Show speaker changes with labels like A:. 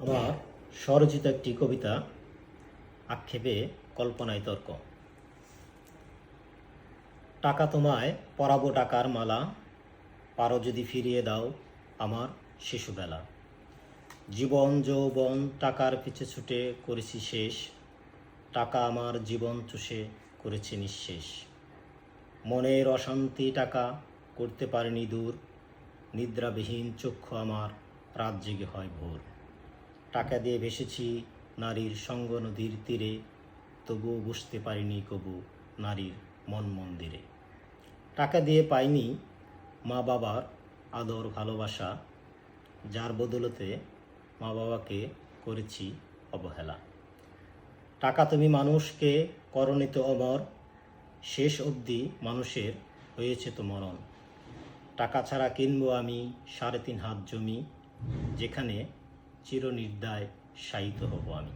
A: আমার স্বরচিত একটি কবিতা, আক্ষেপে কল্পনায় তর্ক। টাকা তোমায় পরাবো টাকার মালা, পারো যদি ফিরিয়ে দাও আমার শিশুবেলা। জীবন যৌবন টাকার পিছে ছুটে করেছি শেষ, টাকা আমার জীবন চষে করেছে নিঃশেষ। মনের অশান্তি টাকা করতে পারেনি দূর, নিদ্রাবিহীন চক্ষু আমার রাত জেগে হয় ভোর। টাকা দিয়ে ভেসেছি নারীর সঙ্গ নদীর তীরে, তবুও বুঝতে পারিনি কবু নারীর মন মন্দিরে। টাকা দিয়ে পাইনি মা বাবার আদর ভালোবাসা, যার বদলতে মা বাবাকে করেছি অবহেলা। টাকা তুমি মানুষকে করণিত অমর, শেষ অবধি মানুষের হয়েছে তো মরণ। টাকা ছাড়া কিনবো আমি 3.5 হাত জমি, যেখানে চিরনির্দায় শায়িত হব আমি।